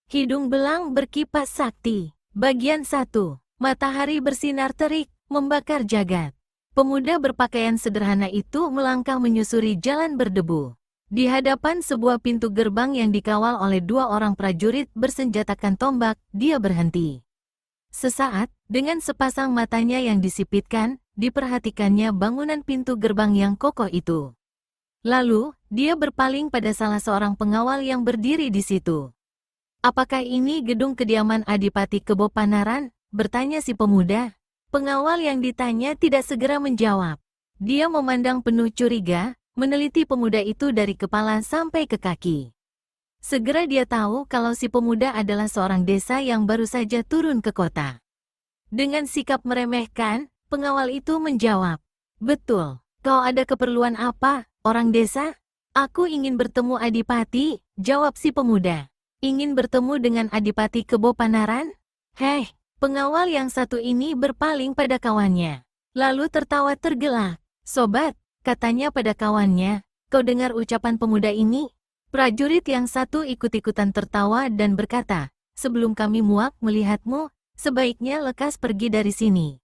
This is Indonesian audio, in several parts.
Hidung belang berkipas sakti. Bagian 1. Matahari bersinar terik, membakar jagat. Pemuda berpakaian sederhana itu melangkah menyusuri jalan berdebu. Di hadapan sebuah pintu gerbang yang dikawal oleh 2 orang prajurit bersenjatakan tombak, dia berhenti. Sesaat, dengan sepasang matanya yang disipitkan, diperhatikannya bangunan pintu gerbang yang kokoh itu. Lalu, dia berpaling pada salah seorang pengawal yang berdiri di situ. "Apakah ini gedung kediaman Adipati Kebo Panaran?" bertanya si pemuda. Pengawal yang ditanya tidak segera menjawab. Dia memandang penuh curiga, meneliti pemuda itu dari kepala sampai ke kaki. Segera dia tahu kalau si pemuda adalah seorang desa yang baru saja turun ke kota. Dengan sikap meremehkan, pengawal itu menjawab, "Betul, kau ada keperluan apa, orang desa?" "Aku ingin bertemu Adipati," jawab si pemuda. "Ingin bertemu dengan Adipati Kebo Panaran?" "Hei!" Pengawal yang satu ini berpaling pada kawannya, lalu tertawa tergelak. "Sobat," katanya pada kawannya, "kau dengar ucapan pemuda ini?" Prajurit yang satu ikut-ikutan tertawa dan berkata, "Sebelum kami muak melihatmu, sebaiknya lekas pergi dari sini."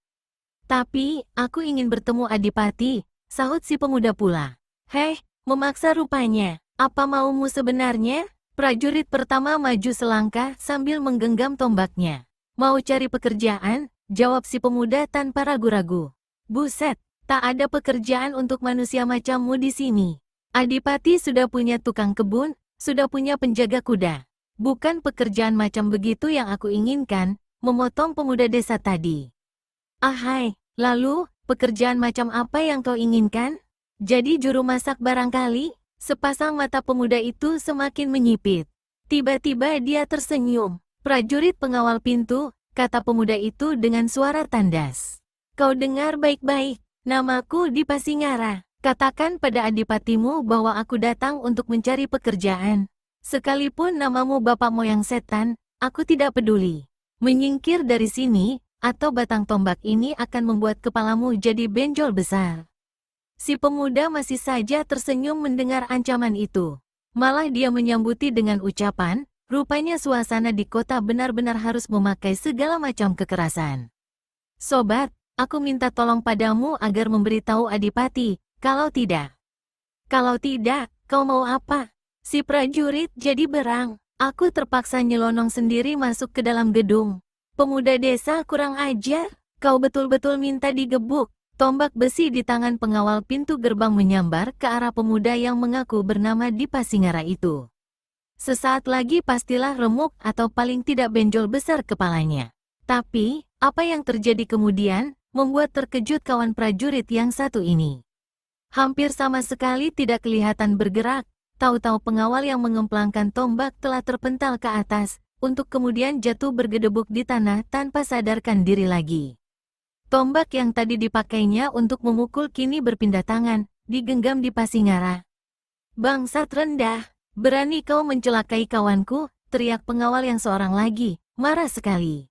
"Tapi, aku ingin bertemu Adipati," sahut si pemuda pula. "Hei, memaksa rupanya. Apa maumu sebenarnya?" Prajurit pertama maju selangkah sambil menggenggam tombaknya. "Mau cari pekerjaan?" jawab si pemuda tanpa ragu-ragu. "Buset, tak ada pekerjaan untuk manusia macammu di sini. Adipati sudah punya tukang kebun, sudah punya penjaga kuda. Bukan pekerjaan macam begitu yang aku inginkan," memotong pemuda desa tadi. "Ahai, lalu, pekerjaan macam apa yang kau inginkan? Jadi juru masak barangkali?" Sepasang mata pemuda itu semakin menyipit. Tiba-tiba dia tersenyum. "Prajurit pengawal pintu," kata pemuda itu dengan suara tandas. "Kau dengar baik-baik, namaku Dipasingara. Katakan pada adipatimu bahwa aku datang untuk mencari pekerjaan. Sekalipun namamu bapak moyang setan, aku tidak peduli. Menyingkir dari sini, atau batang tombak ini akan membuat kepalamu jadi benjol besar." Si pemuda masih saja tersenyum mendengar ancaman itu. Malah dia menyambuti dengan ucapan, "Rupanya suasana di kota benar-benar harus memakai segala macam kekerasan. Sobat, aku minta tolong padamu agar memberitahu Adipati, kalau tidak, kau mau apa?" Si prajurit jadi berang. "Aku terpaksa nyelonong sendiri masuk ke dalam gedung." "Pemuda desa kurang ajar, kau betul-betul minta digebuk." Tombak besi di tangan pengawal pintu gerbang menyambar ke arah pemuda yang mengaku bernama Dipasingara itu. Sesaat lagi pastilah remuk atau paling tidak benjol besar kepalanya. Tapi, apa yang terjadi kemudian, membuat terkejut kawan prajurit yang satu ini. Hampir sama sekali tidak kelihatan bergerak, tahu-tahu pengawal yang mengemplangkan tombak telah terpental ke atas, untuk kemudian jatuh bergedebuk di tanah tanpa sadarkan diri lagi. Tombak yang tadi dipakainya untuk memukul kini berpindah tangan, digenggam Dipasingara. "Bangsat rendah, berani kau mencelakai kawanku," teriak pengawal yang seorang lagi, marah sekali.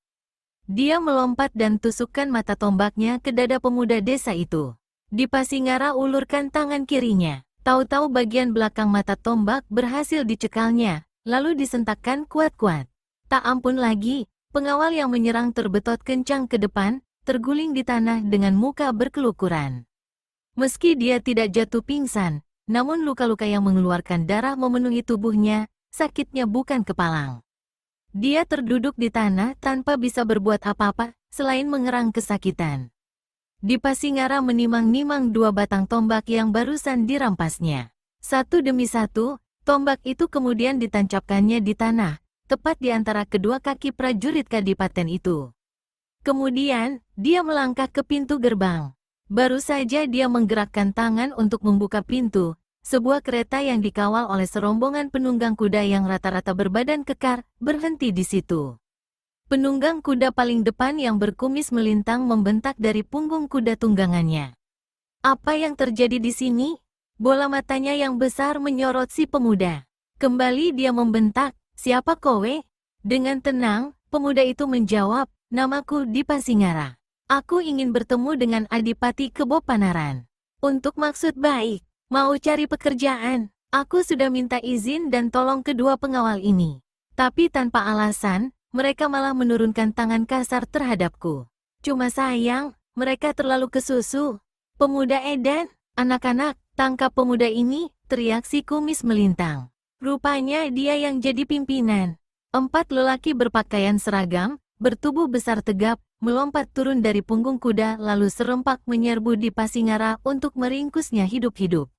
Dia melompat dan tusukkan mata tombaknya ke dada pemuda desa itu. Dipasingara ulurkan tangan kirinya. Tahu-tahu bagian belakang mata tombak berhasil dicekalnya, lalu disentakkan kuat-kuat. Tak ampun lagi, pengawal yang menyerang terbetot kencang ke depan, terguling di tanah dengan muka berkelukuran. Meski dia tidak jatuh pingsan, namun luka-luka yang mengeluarkan darah memenuhi tubuhnya, sakitnya bukan kepalang. Dia terduduk di tanah tanpa bisa berbuat apa-apa, selain mengerang kesakitan. Dipasingara menimang-nimang 2 batang tombak yang barusan dirampasnya. Satu demi satu, tombak itu kemudian ditancapkannya di tanah, tepat di antara kedua kaki prajurit kadipaten itu. Kemudian, dia melangkah ke pintu gerbang. Baru saja dia menggerakkan tangan untuk membuka pintu, sebuah kereta yang dikawal oleh serombongan penunggang kuda yang rata-rata berbadan kekar, berhenti di situ. Penunggang kuda paling depan yang berkumis melintang membentak dari punggung kuda tunggangannya. "Apa yang terjadi di sini?" Bola matanya yang besar menyorot si pemuda. Kembali dia membentak, "Siapa kowe?" Dengan tenang, pemuda itu menjawab, "Namaku Dipasingara. Aku ingin bertemu dengan Adipati Kebo Panaran. Untuk maksud baik, mau cari pekerjaan. Aku sudah minta izin dan tolong kedua pengawal ini. Tapi tanpa alasan, mereka malah menurunkan tangan kasar terhadapku. Cuma sayang, mereka terlalu kesusu. Pemuda edan, anak-anak, tangkap pemuda ini, teriak si kumis melintang. Rupanya dia yang jadi pimpinan. 4 lelaki berpakaian seragam, bertubuh besar tegap, melompat turun dari punggung kuda lalu serempak menyerbu Dipasingara untuk meringkusnya hidup-hidup.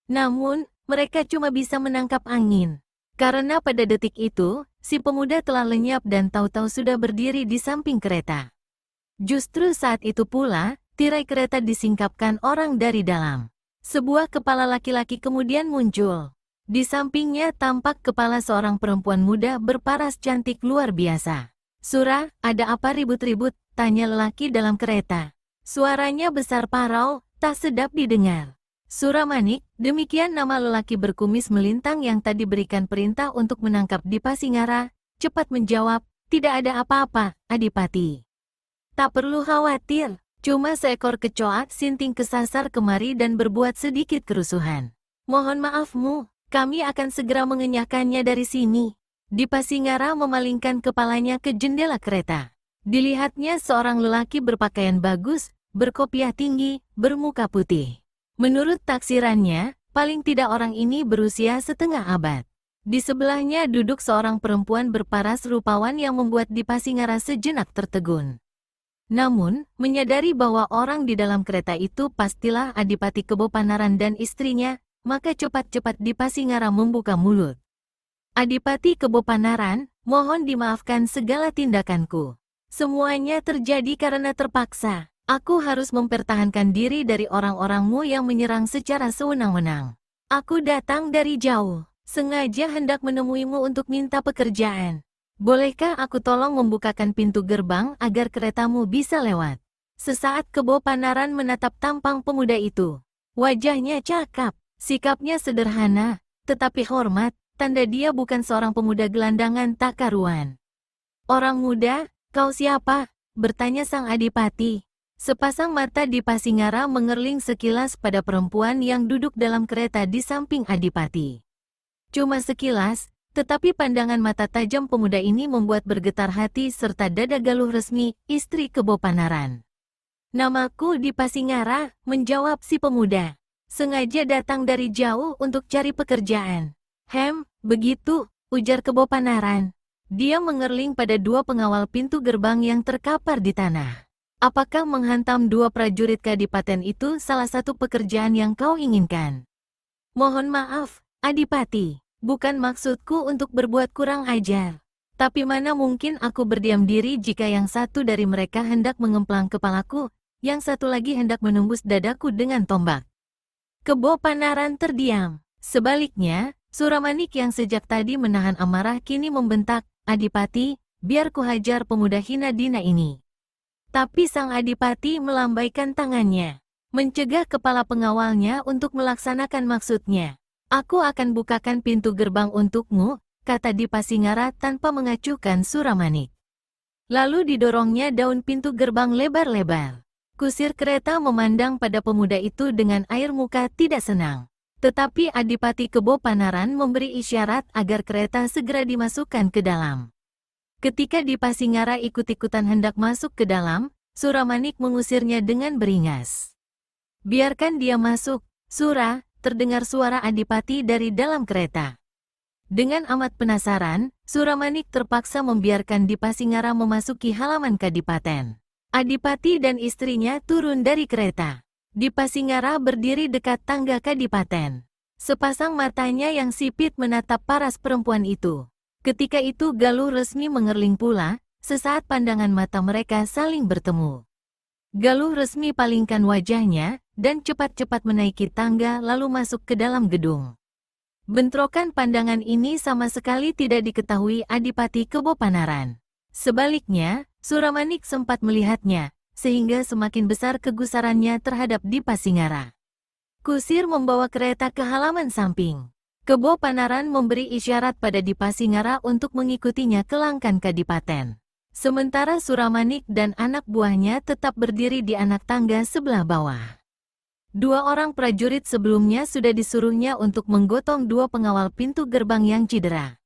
Namun, mereka cuma bisa menangkap angin. Karena pada detik itu, si pemuda telah lenyap dan tahu-tahu sudah berdiri di samping kereta. Justru saat itu pula, tirai kereta disingkapkan orang dari dalam. Sebuah kepala laki-laki kemudian muncul. Di sampingnya tampak kepala seorang perempuan muda berparas cantik luar biasa. "Sura, ada apa ribut-ribut?" tanya lelaki dalam kereta. Suaranya besar parau, tak sedap didengar. Suramanik, demikian nama lelaki berkumis melintang yang tadi berikan perintah untuk menangkap Dipasingara, cepat menjawab, "Tidak ada apa-apa, Adipati. Tak perlu khawatir, cuma seekor kecoa sinting kesasar kemari dan berbuat sedikit kerusuhan. Mohon maafmu, kami akan segera mengenyahkannya dari sini." Dipasingara memalingkan kepalanya ke jendela kereta. Dilihatnya seorang lelaki berpakaian bagus, berkopiah tinggi, bermuka putih. Menurut taksirannya, paling tidak orang ini berusia setengah abad. Di sebelahnya duduk seorang perempuan berparas rupawan yang membuat Dipasingara sejenak tertegun. Namun, menyadari bahwa orang di dalam kereta itu pastilah Adipati Kebopanaran dan istrinya, maka cepat-cepat Dipasingara membuka mulut. "Adipati Kebopanaran, mohon dimaafkan segala tindakanku. Semuanya terjadi karena terpaksa. Aku harus mempertahankan diri dari orang-orangmu yang menyerang secara sewenang-wenang. Aku datang dari jauh, sengaja hendak menemuimu untuk minta pekerjaan. Bolehkah aku tolong membukakan pintu gerbang agar keretamu bisa lewat?" Sesaat Kebopanaran menatap tampang pemuda itu. Wajahnya cakap, sikapnya sederhana, tetapi hormat, tanda dia bukan seorang pemuda gelandangan tak karuan. "Orang muda, kau siapa?" bertanya sang adipati. Sepasang mata Dipasingara mengerling sekilas pada perempuan yang duduk dalam kereta di samping adipati. Cuma sekilas, tetapi pandangan mata tajam pemuda ini membuat bergetar hati serta dada Galuh Resmi, istri Kebopanaran. "Namaku Dipasingara," menjawab si pemuda. "Sengaja datang dari jauh untuk cari pekerjaan." Begitu," ujar Kebopanaran. Dia mengerling pada 2 pengawal pintu gerbang yang terkapar di tanah. "Apakah menghantam 2 prajurit kadipaten itu salah satu pekerjaan yang kau inginkan?" "Mohon maaf, Adipati, bukan maksudku untuk berbuat kurang ajar. Tapi mana mungkin aku berdiam diri jika yang satu dari mereka hendak mengemplang kepalaku, yang satu lagi hendak menembus dadaku dengan tombak." Kebopanaran terdiam. Sebaliknya, Suramanik yang sejak tadi menahan amarah kini membentak, "Adipati, biar ku hajar pemuda hina dina ini." Tapi sang adipati melambaikan tangannya, mencegah kepala pengawalnya untuk melaksanakan maksudnya. "Aku akan bukakan pintu gerbang untukmu," kata Dipasingara tanpa mengacuhkan Suramanik. Lalu didorongnya daun pintu gerbang lebar-lebar. Kusir kereta memandang pada pemuda itu dengan air muka tidak senang. Tetapi Adipati Kebopanaran memberi isyarat agar kereta segera dimasukkan ke dalam. Ketika Dipasingara ikut-ikutan hendak masuk ke dalam, Suramanik mengusirnya dengan beringas. "Biarkan dia masuk, Sura," terdengar suara Adipati dari dalam kereta. Dengan amat penasaran, Suramanik terpaksa membiarkan Dipasingara memasuki halaman kadipaten. Adipati dan istrinya turun dari kereta. Dipasingara berdiri dekat tangga kadipaten. Sepasang matanya yang sipit menatap paras perempuan itu. Ketika itu Galuh Resmi mengerling pula, sesaat pandangan mata mereka saling bertemu. Galuh Resmi palingkan wajahnya, dan cepat-cepat menaiki tangga lalu masuk ke dalam gedung. Bentrokan pandangan ini sama sekali tidak diketahui Adipati Kebopanaran. Sebaliknya, Suramanik sempat melihatnya, sehingga semakin besar kegusarannya terhadap Dipasingara. Kusir membawa kereta ke halaman samping. Kebopanaran memberi isyarat pada Dipasingara untuk mengikutinya ke langkan kadipaten. Sementara Suramanik dan anak buahnya tetap berdiri di anak tangga sebelah bawah. 2 orang prajurit sebelumnya sudah disuruhnya untuk menggotong 2 pengawal pintu gerbang yang cedera.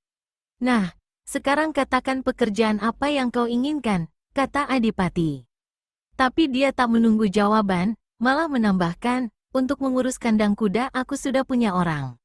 Nah, sekarang katakan pekerjaan apa yang kau inginkan, kata Adipati. Tapi dia tak menunggu jawaban, malah menambahkan, untuk mengurus kandang kuda aku sudah punya orang.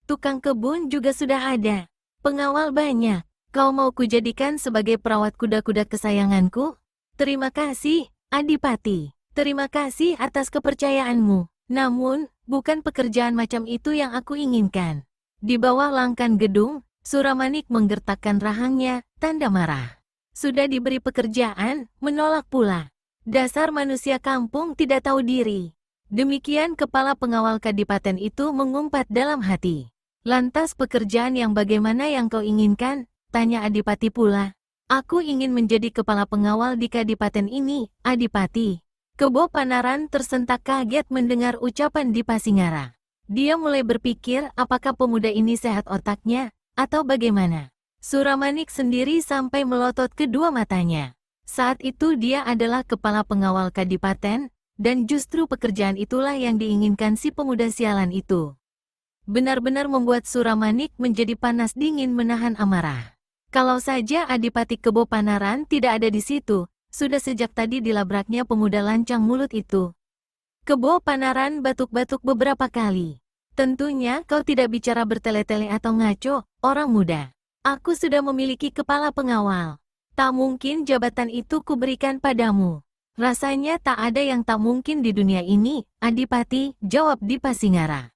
Tukang kebun juga sudah ada. Pengawal banyak. Kau mau kujadikan sebagai perawat kuda-kuda kesayanganku? Terima kasih, Adipati. Terima kasih atas kepercayaanmu. Namun, bukan pekerjaan macam itu yang aku inginkan. Di bawah langkan gedung, Suramanik menggertakkan rahangnya, tanda marah. Sudah diberi pekerjaan, menolak pula. Dasar manusia kampung tidak tahu diri. Demikian kepala pengawal kadipaten itu mengumpat dalam hati. Lantas pekerjaan yang bagaimana yang kau inginkan? Tanya Adipati pula. Aku ingin menjadi kepala pengawal di kadipaten ini, Adipati. Kebo Panaran tersentak kaget mendengar ucapan Dipasingara. Dia mulai berpikir apakah pemuda ini sehat otaknya, atau bagaimana. Suramanik sendiri sampai melotot kedua matanya. Saat itu dia adalah kepala pengawal kadipaten, dan justru pekerjaan itulah yang diinginkan si pemuda sialan itu. Benar-benar membuat Suramanik menjadi panas dingin menahan amarah. Kalau saja Adipati Kebo Panaran tidak ada di situ, sudah sejak tadi dilabraknya pemuda lancang mulut itu. Kebo Panaran batuk-batuk beberapa kali. Tentunya kau tidak bicara bertele-tele atau ngaco, orang muda. Aku sudah memiliki kepala pengawal. Tak mungkin jabatan itu kuberikan padamu. Rasanya tak ada yang tak mungkin di dunia ini, Adipati, jawab Dipasingara.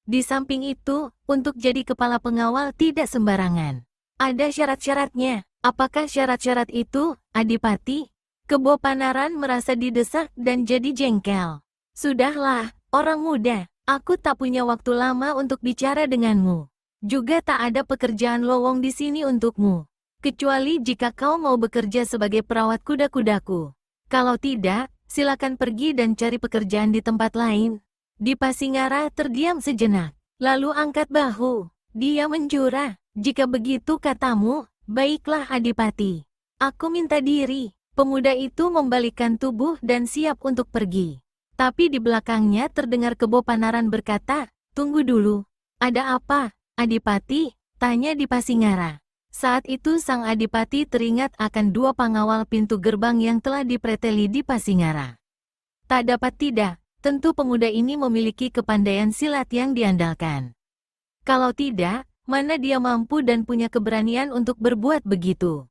Di samping itu, untuk jadi kepala pengawal tidak sembarangan. Ada syarat-syaratnya. Apakah syarat-syarat itu, Adipati? Kebo Panaran merasa didesak dan jadi jengkel. Sudahlah, orang muda, aku tak punya waktu lama untuk bicara denganmu. Juga tak ada pekerjaan lowong di sini untukmu. Kecuali jika kau mau bekerja sebagai perawat kuda-kudaku. Kalau tidak, silakan pergi dan cari pekerjaan di tempat lain. Dipasingara terdiam sejenak, lalu angkat bahu. Dia menjura, jika begitu katamu, baiklah Adipati. Aku minta diri. Pemuda itu membalikkan tubuh dan siap untuk pergi. Tapi di belakangnya terdengar Kebo Panaran berkata, tunggu dulu. Ada apa, Adipati? Tanya Dipasingara. Saat itu sang Adipati teringat akan dua pengawal pintu gerbang yang telah dipreteli Dipasingara. Tak dapat tidak, tentu pemuda ini memiliki kepandaian silat yang diandalkan. Kalau tidak, mana dia mampu dan punya keberanian untuk berbuat begitu.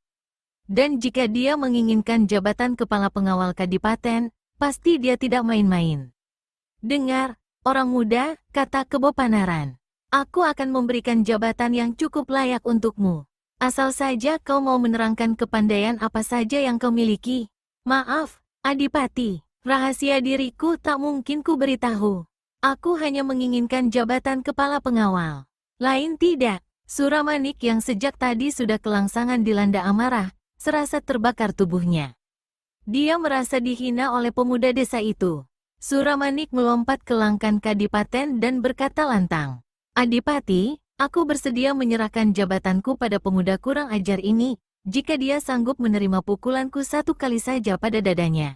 Dan jika dia menginginkan jabatan kepala pengawal kadipaten, pasti dia tidak main-main. Dengar, orang muda, kata Kebo Panaran. Aku akan memberikan jabatan yang cukup layak untukmu. Asal saja kau mau menerangkan kepandaian apa saja yang kau miliki. Maaf, Adipati, rahasia diriku tak mungkin ku beritahu. Aku hanya menginginkan jabatan kepala pengawal. Lain tidak, Suramanik yang sejak tadi sudah kelangsangan dilanda amarah, serasa terbakar tubuhnya. Dia merasa dihina oleh pemuda desa itu. Suramanik melompat ke langkan kadipaten dan berkata lantang, Adipati, aku bersedia menyerahkan jabatanku pada pemuda kurang ajar ini, jika dia sanggup menerima pukulanku satu kali saja pada dadanya.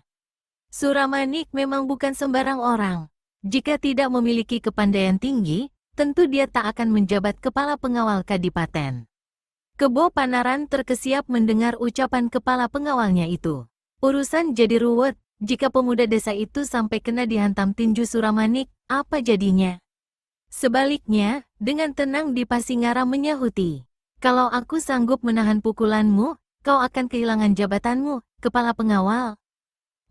Suramanik memang bukan sembarang orang. Jika tidak memiliki kepandaian tinggi, tentu dia tak akan menjabat kepala pengawal kadipaten. Kebo Panaran terkesiap mendengar ucapan kepala pengawalnya itu. Urusan jadi ruwet, jika pemuda desa itu sampai kena dihantam tinju Suramanik, apa jadinya? Sebaliknya, dengan tenang Dipasingara menyahuti. Kalau aku sanggup menahan pukulanmu, kau akan kehilangan jabatanmu, kepala pengawal.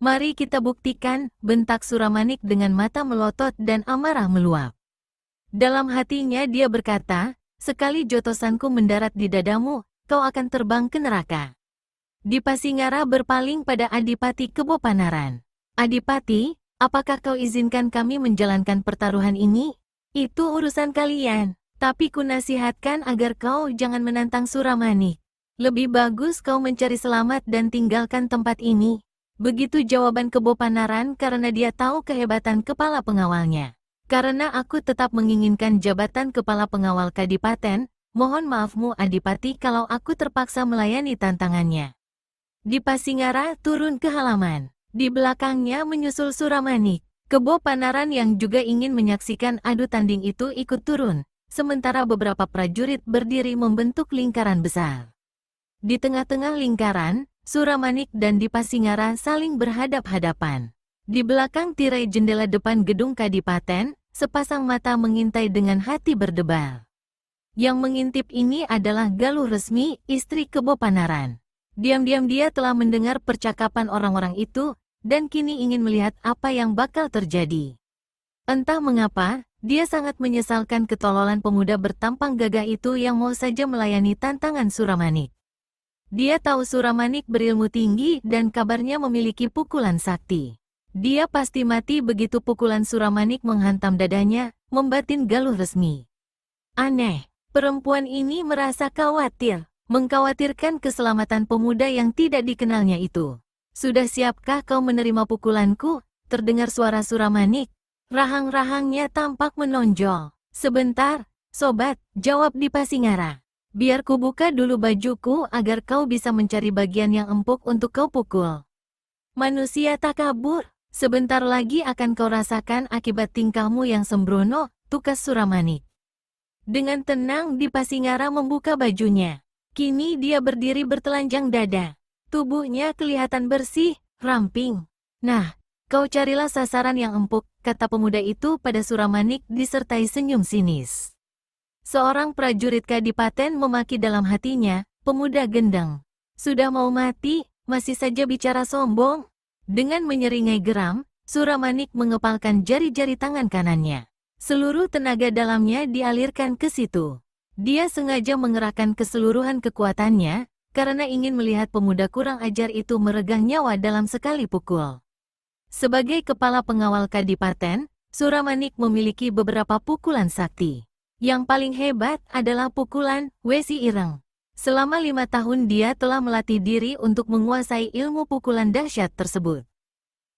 Mari kita buktikan, bentak Suramanik dengan mata melotot dan amarah meluap. Dalam hatinya dia berkata, sekali jotosanku mendarat di dadamu, kau akan terbang ke neraka. Dipasingara berpaling pada Adipati Kebo Panaran. Adipati, apakah kau izinkan kami menjalankan pertaruhan ini? Itu urusan kalian, tapi ku nasihatkan agar kau jangan menantang Suramanik. Lebih bagus kau mencari selamat dan tinggalkan tempat ini. Begitu jawaban Kebo Panaran karena dia tahu kehebatan kepala pengawalnya. Karena aku tetap menginginkan jabatan kepala pengawal kadipaten, mohon maafmu Adipati kalau aku terpaksa melayani tantangannya. Dipasingara turun ke halaman. Di belakangnya menyusul Suramanik. Kebo Panaran yang juga ingin menyaksikan adu tanding itu ikut turun, sementara beberapa prajurit berdiri membentuk lingkaran besar. Di tengah-tengah lingkaran, Suramanik dan Dipasingara saling berhadap-hadapan. Di belakang tirai jendela depan gedung Kadipaten, sepasang mata mengintai dengan hati berdebar. Yang mengintip ini adalah Galuh Resmi, istri Kebo Panaran. Diam-diam dia telah mendengar percakapan orang-orang itu, dan kini ingin melihat apa yang bakal terjadi. Entah mengapa, dia sangat menyesalkan ketololan pemuda bertampang gagah itu yang mau saja melayani tantangan Suramanik. Dia tahu Suramanik berilmu tinggi dan kabarnya memiliki pukulan sakti. Dia pasti mati begitu pukulan Suramanik menghantam dadanya, membatin Galuh Resmi. Aneh. Perempuan ini merasa khawatir, mengkhawatirkan keselamatan pemuda yang tidak dikenalnya itu. Sudah siapkah kau menerima pukulanku? Terdengar suara Suramanik. Rahang-rahangnya tampak menonjol. Sebentar, sobat, jawab Dipasingara. Biar ku buka dulu bajuku agar kau bisa mencari bagian yang empuk untuk kau pukul. Manusia takabur, sebentar lagi akan kau rasakan akibat tingkahmu yang sembrono, tukas Suramanik. Dengan tenang Dipasingara membuka bajunya. Kini dia berdiri bertelanjang dada. Tubuhnya kelihatan bersih, ramping. Nah, kau carilah sasaran yang empuk, kata pemuda itu pada Suramanik disertai senyum sinis. Seorang prajurit Kadipaten memaki dalam hatinya, pemuda gendang. Sudah mau mati, masih saja bicara sombong. Dengan menyeringai geram, Suramanik mengepalkan jari-jari tangan kanannya. Seluruh tenaga dalamnya dialirkan ke situ. Dia sengaja mengerahkan keseluruhan kekuatannya, karena ingin melihat pemuda kurang ajar itu meregang nyawa dalam sekali pukul. Sebagai kepala pengawal Kadipaten, Suramanik memiliki beberapa pukulan sakti. Yang paling hebat adalah pukulan Wesi Ireng. Selama 5 tahun dia telah melatih diri untuk menguasai ilmu pukulan dahsyat tersebut.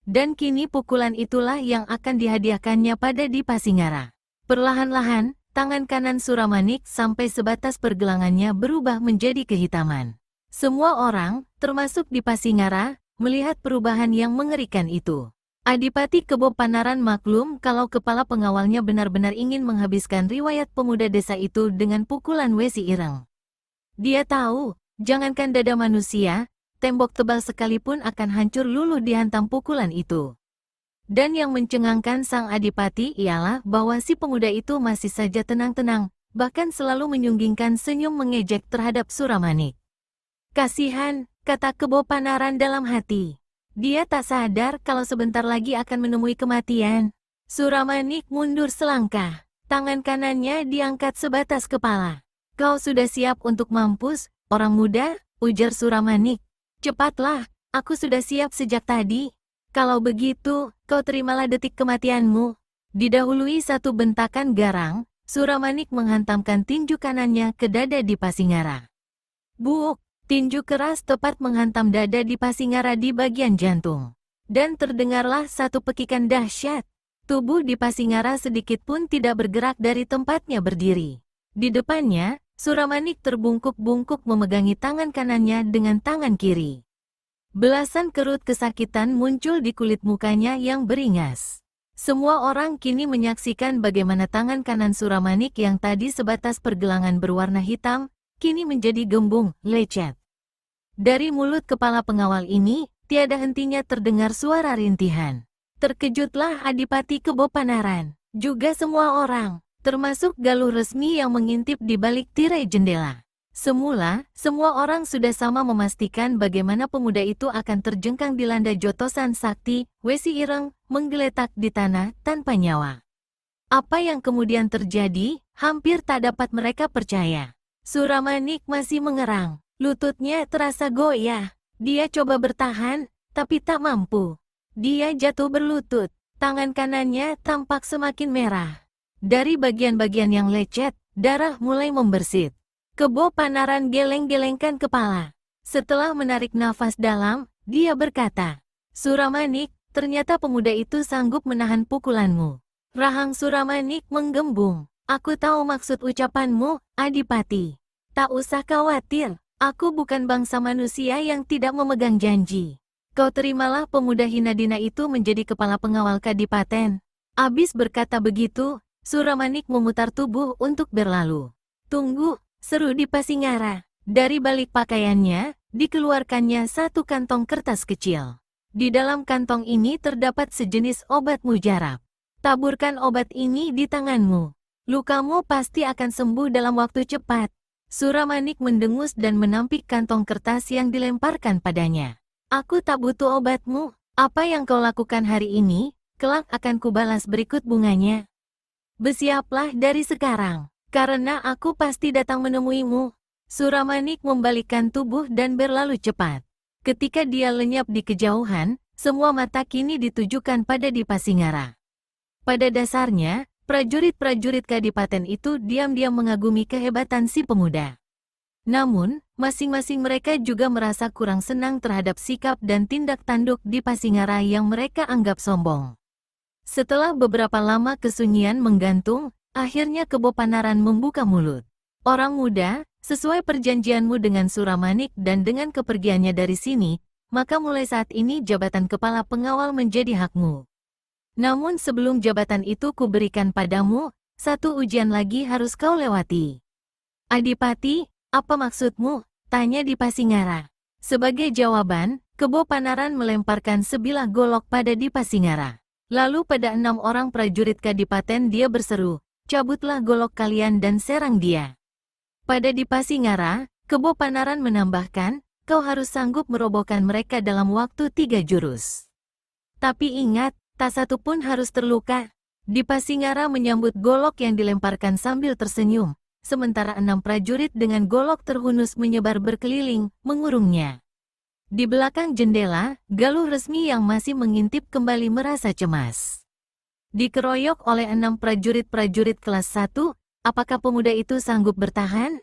Dan kini pukulan itulah yang akan dihadiahkannya pada Dipasingara. Perlahan-lahan, tangan kanan Suramanik sampai sebatas pergelangannya berubah menjadi kehitaman. Semua orang, termasuk Dipasingara, melihat perubahan yang mengerikan itu. Adipati Kebo Panaran maklum kalau kepala pengawalnya benar-benar ingin menghabiskan riwayat pemuda desa itu dengan pukulan Wesi Ireng. Dia tahu, jangankan dada manusia, tembok tebal sekalipun akan hancur luluh dihantam pukulan itu. Dan yang mencengangkan sang adipati ialah bahwa si pemuda itu masih saja tenang-tenang, bahkan selalu menyunggingkan senyum mengejek terhadap Suramanik. Kasihan, kata Kebo Panaran dalam hati. Dia tak sadar kalau sebentar lagi akan menemui kematian. Suramanik mundur selangkah. Tangan kanannya diangkat sebatas kepala. Kau sudah siap untuk mampus, orang muda? Ujar Suramanik. Cepatlah, aku sudah siap sejak tadi. Kalau begitu, kau terimalah detik kematianmu. Didahului satu bentakan garang, Suramanik menghantamkan tinju kanannya ke dada Dipasingara. Buuk, tinju keras tepat menghantam dada Dipasingara di bagian jantung. Dan terdengarlah satu pekikan dahsyat. Tubuh Dipasingara sedikit pun tidak bergerak dari tempatnya berdiri. Di depannya, Suramanik terbungkuk-bungkuk memegangi tangan kanannya dengan tangan kiri. Belasan kerut kesakitan muncul di kulit mukanya yang beringas. Semua orang kini menyaksikan bagaimana tangan kanan Suramanik yang tadi sebatas pergelangan berwarna hitam, kini menjadi gembung, lecet. Dari mulut kepala pengawal ini, tiada hentinya terdengar suara rintihan. Terkejutlah Adipati Kebo Panaran, juga semua orang. Termasuk Galuh Resmi yang mengintip di balik tirai jendela. Semula, semua orang sudah sama memastikan bagaimana pemuda itu akan terjengkang dilanda jotosan sakti, Wesi Ireng, menggeletak di tanah tanpa nyawa. Apa yang kemudian terjadi, hampir tak dapat mereka percaya. Suramanik masih mengerang, lututnya terasa goyah. Dia coba bertahan, tapi tak mampu. Dia jatuh berlutut, tangan kanannya tampak semakin merah. Dari bagian-bagian yang lecet, darah mulai membersit. Kebo Panaran geleng-gelengkan kepala. Setelah menarik nafas dalam, dia berkata, Suramanik, ternyata pemuda itu sanggup menahan pukulanmu. Rahang Suramanik menggembung. Aku tahu maksud ucapanmu, Adipati. Tak usah khawatir, aku bukan bangsa manusia yang tidak memegang janji. Kau terimalah pemuda Hinadina itu menjadi kepala pengawal Kadipaten. Abis berkata begitu, Suramanik memutar tubuh untuk berlalu. Tunggu, seru Dipasingara. Dari balik pakaiannya, dikeluarkannya satu kantong kertas kecil. Di dalam kantong ini terdapat sejenis obat mujarab. Taburkan obat ini di tanganmu. Lukamu pasti akan sembuh dalam waktu cepat. Suramanik mendengus dan menampik kantong kertas yang dilemparkan padanya. Aku tak butuh obatmu. Apa yang kau lakukan hari ini, kelak akan kubalas berikut bunganya. Bersiaplah dari sekarang, karena aku pasti datang menemuimu. Suramanik membalikkan tubuh dan berlalu cepat. Ketika dia lenyap di kejauhan, semua mata kini ditujukan pada Dipasingara. Pada dasarnya, prajurit-prajurit kadipaten itu diam-diam mengagumi kehebatan si pemuda. Namun, masing-masing mereka juga merasa kurang senang terhadap sikap dan tindak tanduk Dipasingara yang mereka anggap sombong. Setelah beberapa lama kesunyian menggantung, akhirnya Kebo Panaran membuka mulut. Orang muda, sesuai perjanjianmu dengan Suramanik dan dengan kepergiannya dari sini, maka mulai saat ini jabatan kepala pengawal menjadi hakmu. Namun sebelum jabatan itu kuberikan padamu, satu ujian lagi harus kau lewati. Adipati, apa maksudmu? Tanya Dipasingara. Sebagai jawaban, Kebo Panaran melemparkan sebilah golok pada Dipasingara. Lalu pada 6 orang prajurit kadipaten dia berseru, cabutlah golok kalian dan serang dia. Pada Dipasingara, Kebo Panaran menambahkan, kau harus sanggup merobohkan mereka dalam waktu 3 jurus. Tapi ingat, tak satu pun harus terluka. Dipasingara menyambut golok yang dilemparkan sambil tersenyum, sementara 6 prajurit dengan golok terhunus menyebar berkeliling, mengurungnya. Di belakang jendela, Galuh Resmi yang masih mengintip kembali merasa cemas. Dikeroyok oleh 6 prajurit-prajurit kelas 1, apakah pemuda itu sanggup bertahan?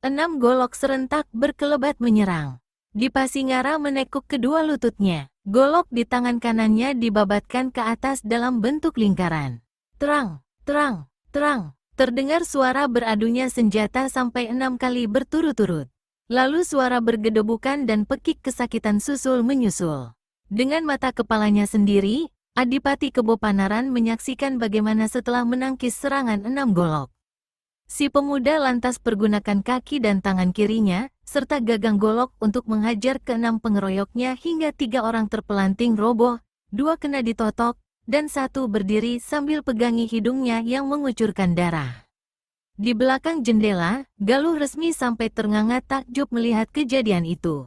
6 golok serentak berkelebat menyerang. Dipasingara menekuk kedua lututnya. Golok di tangan kanannya dibabatkan ke atas dalam bentuk lingkaran. Terang, terang, terang. Terdengar suara beradunya senjata sampai 6 kali berturut-turut. Lalu suara bergedebukan dan pekik kesakitan susul menyusul. Dengan mata kepalanya sendiri, Adipati Kebo Panaran menyaksikan bagaimana setelah menangkis serangan 6 golok, si pemuda lantas pergunakan kaki dan tangan kirinya, serta gagang golok untuk menghajar ke 6 pengeroyoknya hingga 3 orang terpelanting roboh, 2 kena ditotok, dan 1 berdiri sambil pegangi hidungnya yang mengucurkan darah. Di belakang jendela, Galuh Resmi sampai ternganga takjub melihat kejadian itu.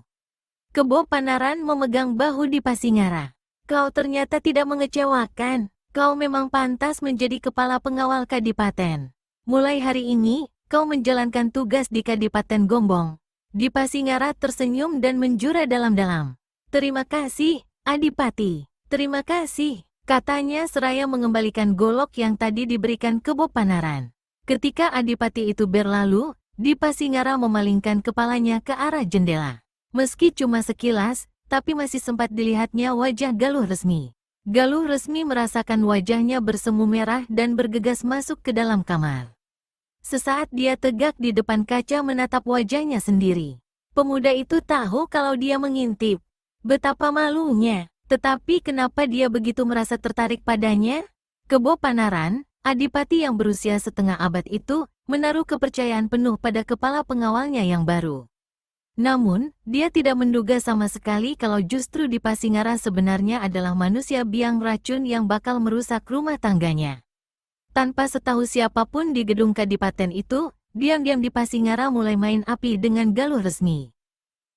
Kebo Panaran memegang bahu Dipasingara. Kau ternyata tidak mengecewakan. Kau memang pantas menjadi kepala pengawal kadipaten. Mulai hari ini, kau menjalankan tugas di Kadipaten Gombong. Dipasingara tersenyum dan menjura dalam-dalam. Terima kasih, Adipati. Terima kasih, katanya seraya mengembalikan golok yang tadi diberikan Kebo Panaran. Ketika Adipati itu berlalu, Dipasingara memalingkan kepalanya ke arah jendela. Meski cuma sekilas, tapi masih sempat dilihatnya wajah Galuh Resmi. Galuh Resmi merasakan wajahnya bersemu merah dan bergegas masuk ke dalam kamar. Sesaat dia tegak di depan kaca menatap wajahnya sendiri. Pemuda itu tahu kalau dia mengintip. Betapa malunya, tetapi kenapa dia begitu merasa tertarik padanya? Kebo Panaran, Adipati yang berusia setengah abad itu, menaruh kepercayaan penuh pada kepala pengawalnya yang baru. Namun, dia tidak menduga sama sekali kalau justru Dipasingara sebenarnya adalah manusia biang racun yang bakal merusak rumah tangganya. Tanpa setahu siapapun di gedung kadipaten itu, diam-diam Dipasingara mulai main api dengan Galuh Resmi.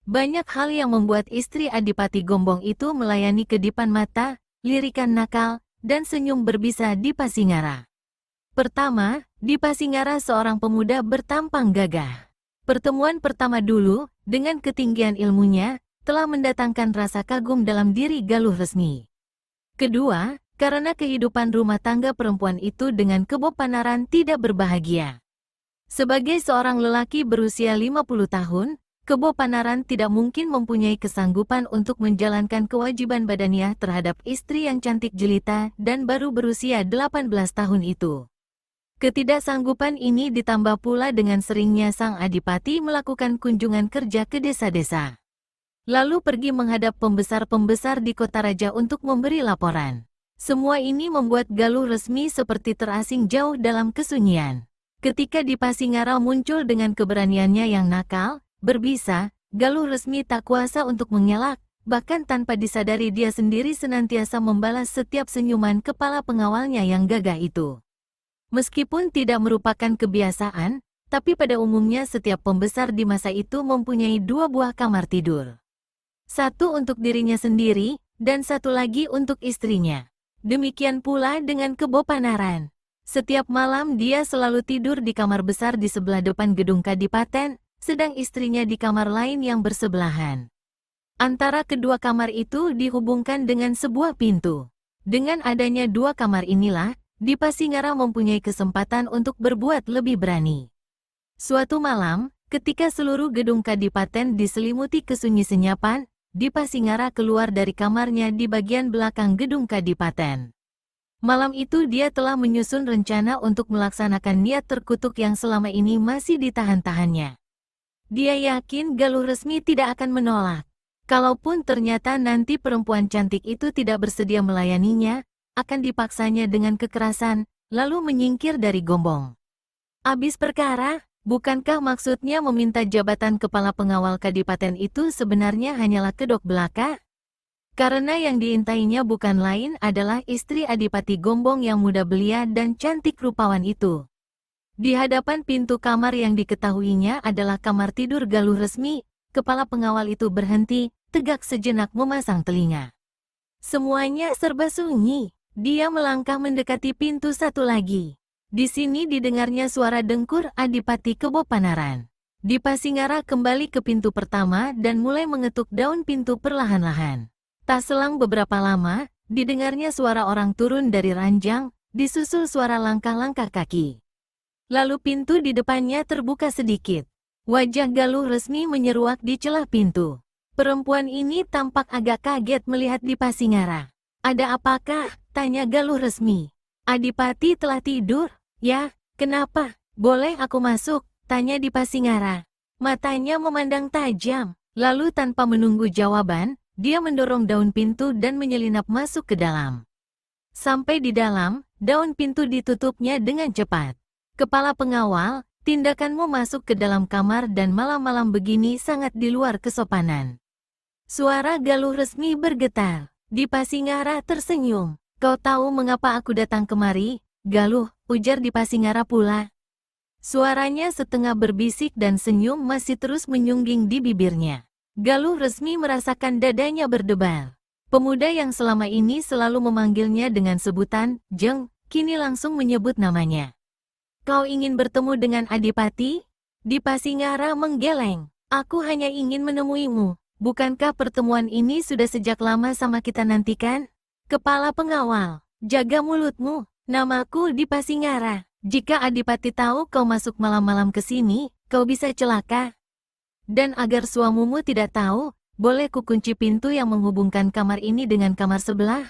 Banyak hal yang membuat istri Adipati Gombong itu melayani kedipan mata, lirikan nakal, dan senyum berbisa Dipasingara. Pertama, Dipasingara seorang pemuda bertampang gagah. Pertemuan pertama dulu, dengan ketinggian ilmunya, telah mendatangkan rasa kagum dalam diri Galuh Resmi. Kedua, karena kehidupan rumah tangga perempuan itu dengan Kebo Panaran tidak berbahagia. Sebagai seorang lelaki berusia 50 tahun, Kebo Panaran tidak mungkin mempunyai kesanggupan untuk menjalankan kewajiban badaniah terhadap istri yang cantik jelita dan baru berusia 18 tahun itu. Ketidaksanggupan ini ditambah pula dengan seringnya sang Adipati melakukan kunjungan kerja ke desa-desa. Lalu pergi menghadap pembesar-pembesar di kota raja untuk memberi laporan. Semua ini membuat Galuh Resmi seperti terasing jauh dalam kesunyian. Ketika Dipasingara muncul dengan keberaniannya yang nakal, berbisa, Galuh Resmi tak kuasa untuk mengelak, bahkan tanpa disadari dia sendiri senantiasa membalas setiap senyuman kepala pengawalnya yang gagah itu. Meskipun tidak merupakan kebiasaan, tapi pada umumnya setiap pembesar di masa itu mempunyai 2 buah kamar tidur. Satu untuk dirinya sendiri, dan satu lagi untuk istrinya. Demikian pula dengan Kebo Panaran. Setiap malam dia selalu tidur di kamar besar di sebelah depan gedung Kadipaten, sedang istrinya di kamar lain yang bersebelahan. Antara kedua kamar itu dihubungkan dengan sebuah pintu. Dengan adanya 2 kamar inilah, Dipa Singara mempunyai kesempatan untuk berbuat lebih berani. Suatu malam, ketika seluruh gedung Kadipaten diselimuti kesunyi senyapan, Dipa Singara keluar dari kamarnya di bagian belakang gedung Kadipaten. Malam itu dia telah menyusun rencana untuk melaksanakan niat terkutuk yang selama ini masih ditahan-tahannya. Dia yakin Galuh Resmi tidak akan menolak. Kalaupun ternyata nanti perempuan cantik itu tidak bersedia melayaninya, akan dipaksanya dengan kekerasan, lalu menyingkir dari Gombong. Abis perkara, bukankah maksudnya meminta jabatan kepala pengawal Kadipaten itu sebenarnya hanyalah kedok belaka? Karena yang diintainya bukan lain adalah istri Adipati Gombong yang muda belia dan cantik rupawan itu. Di hadapan pintu kamar yang diketahuinya adalah kamar tidur Galuh Resmi, kepala pengawal itu berhenti, tegak sejenak memasang telinga. Semuanya serba sunyi. Dia melangkah mendekati pintu satu lagi. Di sini didengarnya suara dengkur Adipati Kebo Panaran. Dipa Singara kembali ke pintu pertama dan mulai mengetuk daun pintu perlahan-lahan. Tak selang beberapa lama, didengarnya suara orang turun dari ranjang, disusul suara langkah-langkah kaki. Lalu pintu di depannya terbuka sedikit. Wajah Galuh Resmi menyeruak di celah pintu. Perempuan ini tampak agak kaget melihat Dipa Singara. "Ada apakah?" tanya Galuh Resmi. "Adipati telah tidur?" "Ya, kenapa? Boleh aku masuk?" tanya Dipa Singara. Matanya memandang tajam, lalu tanpa menunggu jawaban, dia mendorong daun pintu dan menyelinap masuk ke dalam. Sampai di dalam, daun pintu ditutupnya dengan cepat. "Kepala pengawal, tindakanmu masuk ke dalam kamar dan malam-malam begini sangat di luar kesopanan." Suara Galuh Resmi bergetar. Dipa Singara tersenyum. "Kau tahu mengapa aku datang kemari, Galuh?" ujar Dipa Singara pula. Suaranya setengah berbisik dan senyum masih terus menyungging di bibirnya. Galuh Resmi merasakan dadanya berdebar. Pemuda yang selama ini selalu memanggilnya dengan sebutan Jeng, kini langsung menyebut namanya. "Kau ingin bertemu dengan Adipati?" Dipa Singara menggeleng. "Aku hanya ingin menemuimu. Bukankah pertemuan ini sudah sejak lama sama kita nantikan?" "Kepala pengawal, jaga mulutmu. Namaku Dipa Singara. Jika Adipati tahu kau masuk malam-malam ke sini, kau bisa celaka. Dan agar suamimu tidak tahu, boleh kukunci pintu yang menghubungkan kamar ini dengan kamar sebelah?"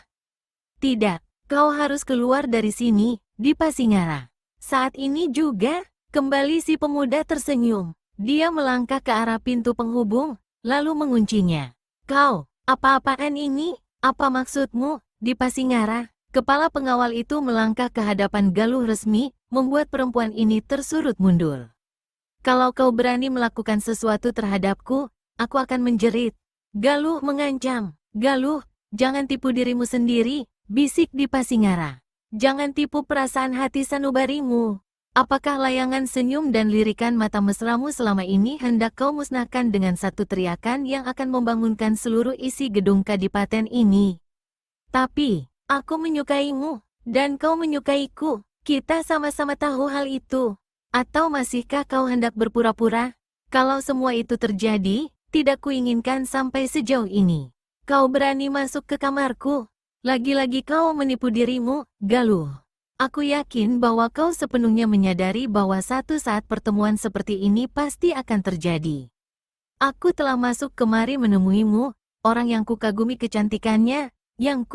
"Tidak, kau harus keluar dari sini, Dipa Singara." Saat ini juga, kembali si pemuda tersenyum. Dia melangkah ke arah pintu penghubung, lalu menguncinya. "Kau, apa-apaan ini? Apa maksudmu, Dipa Singara?" Kepala pengawal itu melangkah ke hadapan Galuh Resmi, membuat perempuan ini tersurut mundur. "Kalau kau berani melakukan sesuatu terhadapku, aku akan menjerit." Galuh mengancam. "Galuh, jangan tipu dirimu sendiri," bisik Dipa Singara. "Jangan tipu perasaan hati sanubarimu. Apakah layangan senyum dan lirikan mata mesramu selama ini hendak kau musnahkan dengan satu teriakan yang akan membangunkan seluruh isi gedung Kadipaten ini? Tapi, aku menyukaimu, dan kau menyukaiku. Kita sama-sama tahu hal itu. Atau masihkah kau hendak berpura-pura? Kalau semua itu terjadi, tidak kuinginkan sampai sejauh ini. Kau berani masuk ke kamarku. Lagi-lagi kau menipu dirimu, Galuh. Aku yakin bahwa kau sepenuhnya menyadari bahwa satu saat pertemuan seperti ini pasti akan terjadi. Aku telah masuk kemari menemuimu, orang yang kukagumi kecantikannya, yang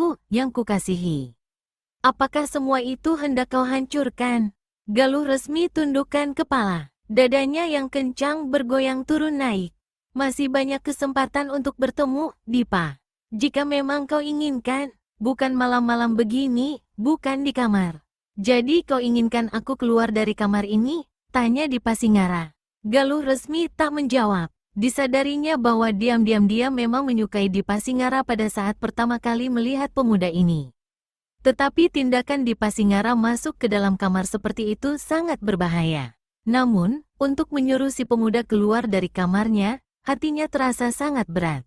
kukasihi. Apakah semua itu hendak kau hancurkan?" Galuh Resmi tundukkan kepala. Dadanya yang kencang bergoyang turun naik. "Masih banyak kesempatan untuk bertemu, Dipa. Jika memang kau inginkan, bukan malam-malam begini, bukan di kamar. Jadi kau inginkan aku keluar dari kamar ini?" tanya Dipa Singara. Galuh Resmi tak menjawab. Disadarinya bahwa diam-diam dia memang menyukai Dipa Singara pada saat pertama kali melihat pemuda ini. Tetapi tindakan Dipa Singara masuk ke dalam kamar seperti itu sangat berbahaya. Namun, untuk menyuruh si pemuda keluar dari kamarnya, hatinya terasa sangat berat.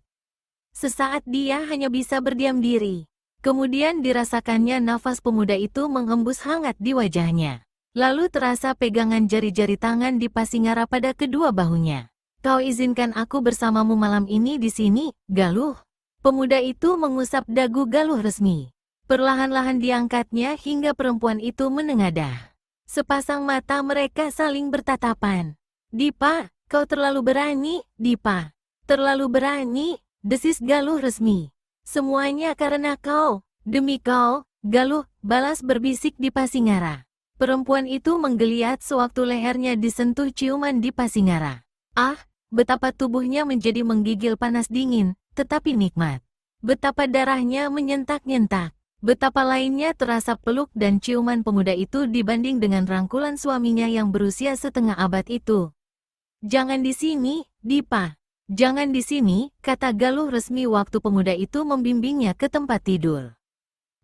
Sesaat dia hanya bisa berdiam diri. Kemudian dirasakannya nafas pemuda itu menghembus hangat di wajahnya. Lalu terasa pegangan jari-jari tangan Dipa Singara pada kedua bahunya. Kau izinkan aku bersamamu malam ini di sini, Galuh? Pemuda itu mengusap dagu Galuh resmi. Perlahan-lahan diangkatnya hingga perempuan itu menengadah. Sepasang mata mereka saling bertatapan. Dipa, kau terlalu berani, Dipa. Terlalu berani, desis Galuh resmi. Semuanya karena kau, demi kau, Galuh, balas berbisik Dipa Singara. Perempuan itu menggeliat sewaktu lehernya disentuh ciuman Dipa Singara. Ah, betapa tubuhnya menjadi menggigil panas dingin, tetapi nikmat. Betapa darahnya menyentak-nyentak. Betapa lainnya terasa peluk dan ciuman pemuda itu dibanding dengan rangkulan suaminya yang berusia setengah abad itu. Jangan di sini, Dipa. Jangan di sini, kata Galuh resmi waktu pemuda itu membimbingnya ke tempat tidur.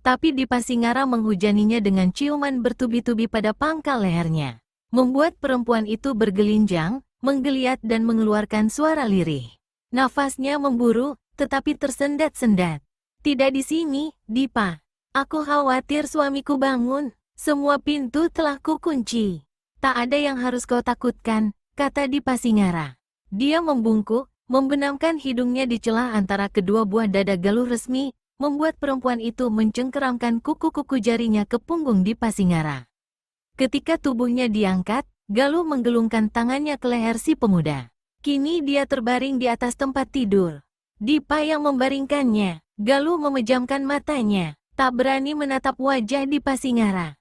Tapi Dipa Singara menghujaninya dengan ciuman bertubi-tubi pada pangkal lehernya. Membuat perempuan itu bergelinjang, menggeliat dan mengeluarkan suara lirih. Nafasnya memburu, tetapi tersendat-sendat. Tidak di sini, Dipa. Aku khawatir suamiku bangun. Semua pintu telah kukunci. Tak ada yang harus kau takutkan, kata Dipa Singara. Dia membungkuk, membenamkan hidungnya di celah antara kedua buah dada Galuh resmi, membuat perempuan itu mencengkeramkan kuku-kuku jarinya ke punggung Dipa Singara. Ketika tubuhnya diangkat, Galuh menggelungkan tangannya ke leher si pemuda. Kini dia terbaring di atas tempat tidur. Dipa yang membaringkannya. Galuh memejamkan matanya, tak berani menatap wajah Dipa Singara.